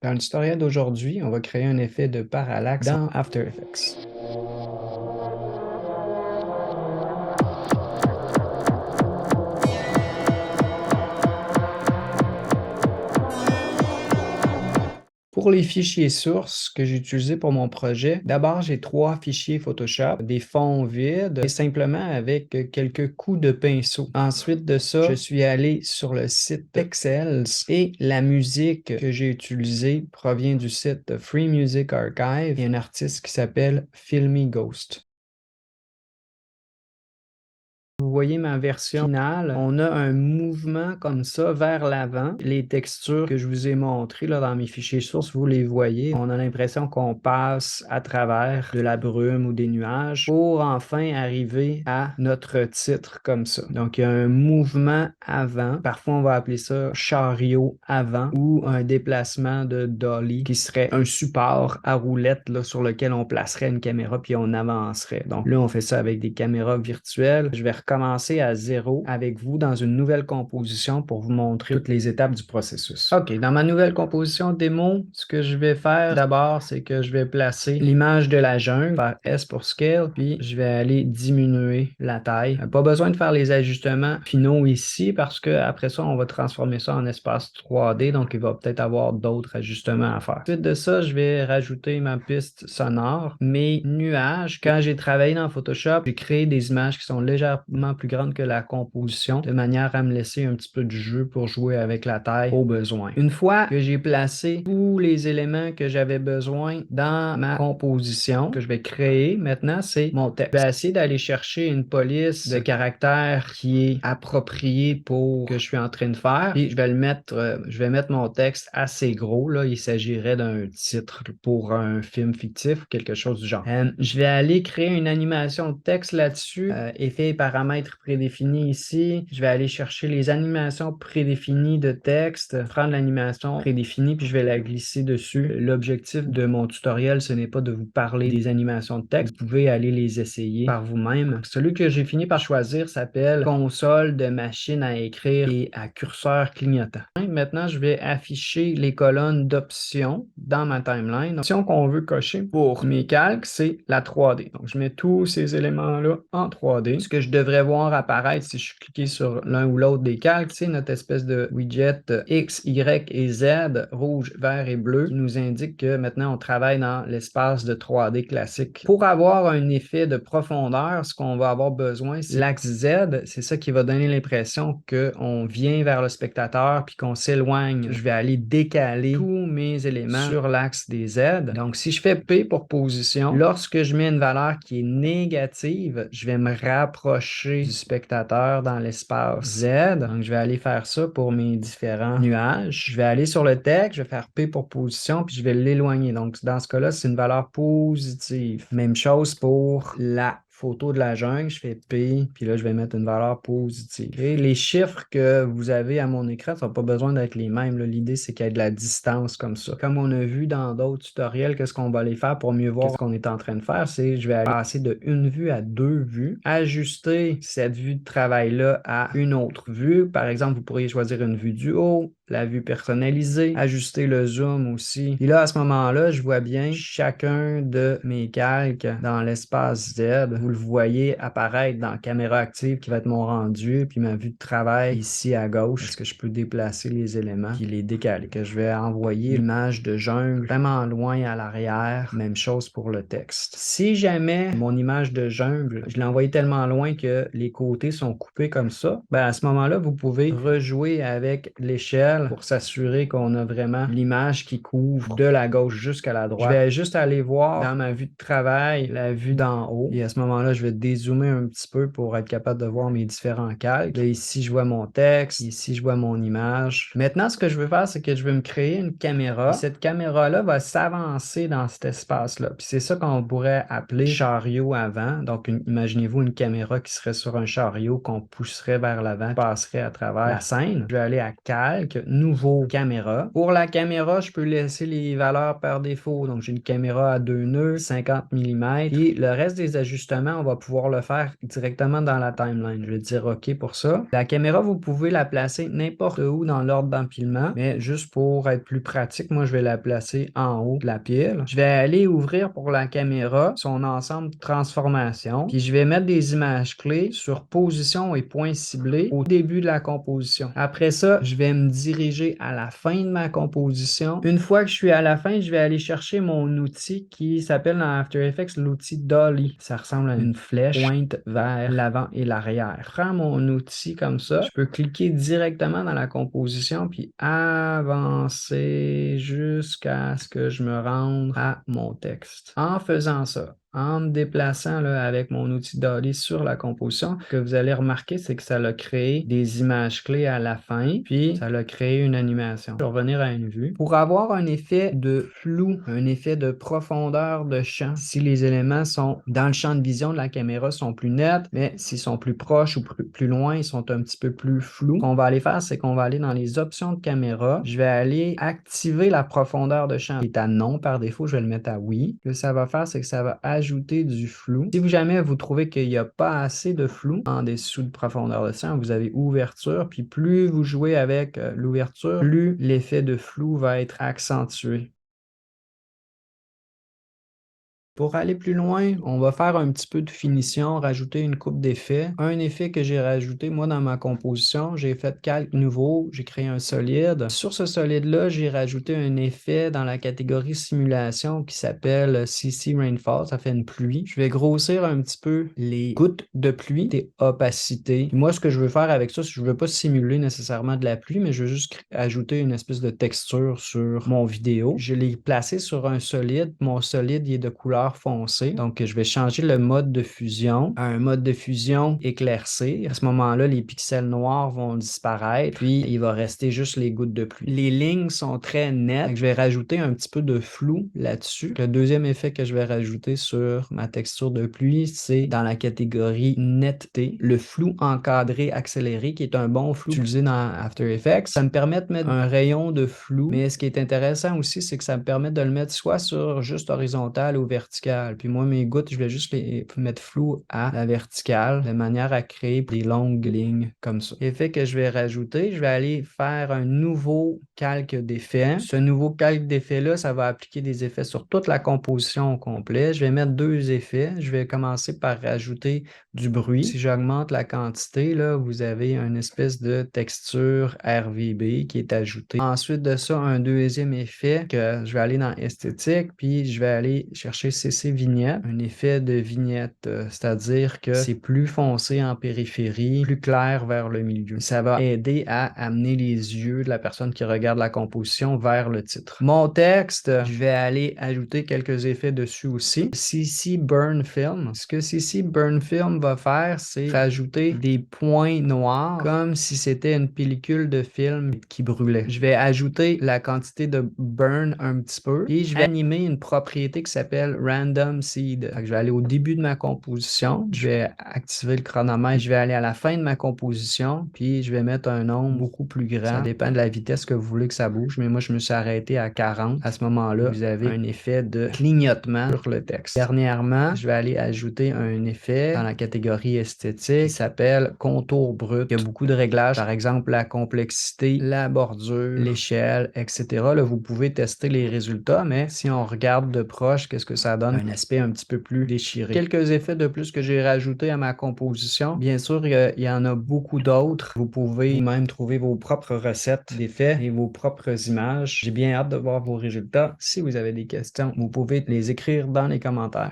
Dans le tutoriel d'aujourd'hui, on va créer un effet de parallaxe dans After Effects. Pour les fichiers sources que j'ai utilisés pour mon projet, d'abord j'ai 3 fichiers Photoshop, des fonds vides et simplement avec quelques coups de pinceau. Ensuite de ça, je suis allé sur le site Pexels et la musique que j'ai utilisée provient du site Free Music Archive et un artiste qui s'appelle Filmy Ghost. Vous voyez ma version finale, on a un mouvement comme ça vers l'avant. Les textures que je vous ai montrées là, dans mes fichiers sources, vous les voyez. On a l'impression qu'on passe à travers de la brume ou des nuages pour enfin arriver à notre titre comme ça. Donc, il y a un mouvement avant. Parfois, on va appeler ça chariot avant ou un déplacement de dolly qui serait un support à roulette là, sur lequel on placerait une caméra puis on avancerait. Donc là, on fait ça avec des caméras virtuelles. Je vais recommencer à zéro avec vous dans une nouvelle composition pour vous montrer toutes les étapes du processus. OK, dans ma nouvelle composition démo, ce que je vais faire d'abord, c'est que je vais placer l'image de la jungle par S pour Scale, puis je vais aller diminuer la taille. Pas besoin de faire les ajustements finaux ici parce que après ça, on va transformer ça en espace 3D, donc il va peut-être avoir d'autres ajustements à faire. Ensuite de ça, je vais rajouter ma piste sonore, mes nuages. Quand j'ai travaillé dans Photoshop, j'ai créé des images qui sont légèrement plus grandes que la composition, de manière à me laisser un petit peu de jeu pour jouer avec la taille au besoin. Une fois que j'ai placé tous les éléments que j'avais besoin dans ma composition, que je vais créer maintenant, c'est mon texte. Je vais essayer d'aller chercher une police de caractère qui est appropriée pour ce que je suis en train de faire. Puis je vais mettre mon texte assez gros. Là, il s'agirait d'un titre pour un film fictif ou quelque chose du genre. Je vais aller créer une animation de texte là-dessus. Effet et paramètres prédéfinis ici. Je vais aller chercher les animations prédéfinies de texte, prendre l'animation prédéfinie, puis je vais la glisser dessus. L'objectif de mon tutoriel, ce n'est pas de vous parler des animations de texte. Vous pouvez aller les essayer par vous-même. Celui que j'ai fini par choisir s'appelle console de machine à écrire et à curseur clignotant. Maintenant, je vais afficher les colonnes d'options dans ma timeline. L'option qu'on veut cocher pour mes calques, c'est la 3D. Donc, je mets tous ces éléments-là en 3D. Ce que je devrais voir apparaître si je suis cliqué sur l'un ou l'autre des calques, c'est notre espèce de widget X, Y et Z, rouge, vert et bleu, qui nous indique que maintenant, on travaille dans l'espace de 3D classique. Pour avoir un effet de profondeur, ce qu'on va avoir besoin, c'est l'axe Z. C'est ça qui va donner l'impression qu'on vient vers le spectateur puis qu'on s'éloigne. Je vais aller décaler tous mes éléments sur l'axe des Z. Donc, si je fais P pour position, lorsque je mets une valeur qui est négative, je vais me rapprocher du spectateur dans l'espace Z. Donc, je vais aller faire ça pour mes différents nuages. Je vais aller sur le texte, je vais faire P pour position, puis je vais l'éloigner. Donc, dans ce cas-là, c'est une valeur positive. Même chose pour la photo de la jungle, je fais P, puis là, je vais mettre une valeur positive. Et les chiffres que vous avez à mon écran, ça n'a pas besoin d'être les mêmes. L'idée, c'est qu'il y ait de la distance comme ça. Comme on a vu dans d'autres tutoriels, qu'est-ce qu'on va aller faire pour mieux voir ce qu'on est en train de faire, c'est je vais aller passer de une vue à deux vues, ajuster cette vue de travail-là à une autre vue. Par exemple, vous pourriez choisir une vue du haut, la vue personnalisée, ajuster le zoom aussi. Et là, à ce moment-là, je vois bien chacun de mes calques dans l'espace Z. Vous le voyez apparaître dans caméra active qui va être mon rendu, puis ma vue de travail ici à gauche. Est-ce que je peux déplacer les éléments puis les décaler? Que je vais envoyer l'image de jungle vraiment loin à l'arrière. Même chose pour le texte. Si jamais mon image de jungle, je l'ai envoyée tellement loin que les côtés sont coupés comme ça, ben à ce moment-là, vous pouvez rejouer avec l'échelle pour s'assurer qu'on a vraiment l'image qui couvre de la gauche jusqu'à la droite. Je vais juste aller voir dans ma vue de travail la vue d'en haut et à ce moment-là, je vais dézoomer un petit peu pour être capable de voir mes différents calques. Là, ici, je vois mon texte. Ici, je vois mon image. Maintenant, ce que je veux faire, c'est que je vais me créer une caméra. Et cette caméra-là va s'avancer dans cet espace-là. Puis c'est ça qu'on pourrait appeler chariot avant. Donc, imaginez-vous une caméra qui serait sur un chariot qu'on pousserait vers l'avant, passerait à travers la scène. Je vais aller à calque, nouveau caméra. Pour la caméra, je peux laisser les valeurs par défaut. Donc, j'ai une caméra à 2 nœuds, 50 mm. Et le reste des ajustements, on va pouvoir le faire directement dans la timeline. Je vais dire OK pour ça. La caméra, vous pouvez la placer n'importe où dans l'ordre d'empilement, mais juste pour être plus pratique, moi, je vais la placer en haut de la pile. Je vais aller ouvrir pour la caméra son ensemble de transformation, puis je vais mettre des images clés sur position et point ciblé au début de la composition. Après ça, je vais me diriger à la fin de ma composition. Une fois que je suis à la fin, je vais aller chercher mon outil qui s'appelle dans After Effects l'outil Dolly. Ça ressemble à une flèche pointe vers l'avant et l'arrière. Je prends mon outil comme ça, je peux cliquer directement dans la composition puis avancer jusqu'à ce que je me rende à mon texte. En faisant ça, en me déplaçant là, avec mon outil Dolly sur la composition, ce que vous allez remarquer, c'est que ça a créé des images clés à la fin, puis ça a créé une animation. Je vais revenir à une vue. Pour avoir un effet de flou, un effet de profondeur de champ, si les éléments sont dans le champ de vision de la caméra sont plus nets, mais s'ils sont plus proches ou plus loin, ils sont un petit peu plus flous, ce qu'on va aller faire, c'est qu'on va aller dans les options de caméra. Je vais aller activer la profondeur de champ qui est à non par défaut, je vais le mettre à oui. Ce que ça va faire, c'est que ça va ajouter du flou. Si jamais vous trouvez qu'il n'y a pas assez de flou en dessous de profondeur de champ, vous avez ouverture, puis plus vous jouez avec l'ouverture, plus l'effet de flou va être accentué. Pour aller plus loin, on va faire un petit peu de finition, rajouter une coupe d'effets. Un effet que j'ai rajouté, moi, dans ma composition, j'ai fait calque nouveau, j'ai créé un solide. Sur ce solide-là, j'ai rajouté un effet dans la catégorie simulation qui s'appelle CC Rainfall. Ça fait une pluie. Je vais grossir un petit peu les gouttes de pluie, des opacités. Puis moi, ce que je veux faire avec ça, c'est que je ne veux pas simuler nécessairement de la pluie, mais je veux juste ajouter une espèce de texture sur mon vidéo. Je l'ai placé sur un solide. Mon solide, il est de couleur foncé. Donc, je vais changer le mode de fusion à un mode de fusion éclairci. À ce moment-là, les pixels noirs vont disparaître, puis il va rester juste les gouttes de pluie. Les lignes sont très nettes. Donc, je vais rajouter un petit peu de flou là-dessus. Le deuxième effet que je vais rajouter sur ma texture de pluie, c'est dans la catégorie netteté, le flou encadré accéléré, qui est un bon flou utilisé dans After Effects. Ça me permet de mettre un rayon de flou, mais ce qui est intéressant aussi, c'est que ça me permet de le mettre soit sur juste horizontal ou vertical. Puis moi, mes gouttes, je vais juste les mettre flou à la verticale de manière à créer des longues lignes comme ça. L'effet que je vais rajouter, je vais aller faire un nouveau calque d'effet. Ce nouveau calque d'effet-là, ça va appliquer des effets sur toute la composition au complet. Je vais mettre deux effets. Je vais commencer par rajouter du bruit. Si j'augmente la quantité, là, vous avez une espèce de texture RVB qui est ajoutée. Ensuite de ça, un deuxième effet que je vais aller dans esthétique, puis je vais aller chercher CC vignette, un effet de vignette, c'est-à-dire que c'est plus foncé en périphérie, plus clair vers le milieu. Ça va aider à amener les yeux de la personne qui regarde la composition vers le titre. Mon texte, je vais aller ajouter quelques effets dessus aussi. CC Burn Film. Ce que CC Burn Film va faire, c'est rajouter des points noirs comme si c'était une pellicule de film qui brûlait. Je vais ajouter la quantité de burn un petit peu et je vais animer une propriété qui s'appelle Random Seed. Je vais aller au début de ma composition, je vais activer le chronomètre, je vais aller à la fin de ma composition, puis je vais mettre un nombre beaucoup plus grand. Ça dépend de la vitesse que vous voulez que ça bouge, mais moi je me suis arrêté à 40. À ce moment-là, vous avez un effet de clignotement sur le texte. Dernièrement, je vais aller ajouter un effet dans la catégorie esthétique qui s'appelle contour brut. Il y a beaucoup de réglages, par exemple la complexité, la bordure, l'échelle, etc. Là, vous pouvez tester les résultats, mais si on regarde de proche, qu'est-ce que ça donne? Un aspect un petit peu plus déchiré. Quelques effets de plus que j'ai rajoutés à ma composition. Bien sûr, il y en a beaucoup d'autres. Vous pouvez même trouver vos propres recettes d'effets et vos propres images. J'ai bien hâte de voir vos résultats. Si vous avez des questions, vous pouvez les écrire dans les commentaires.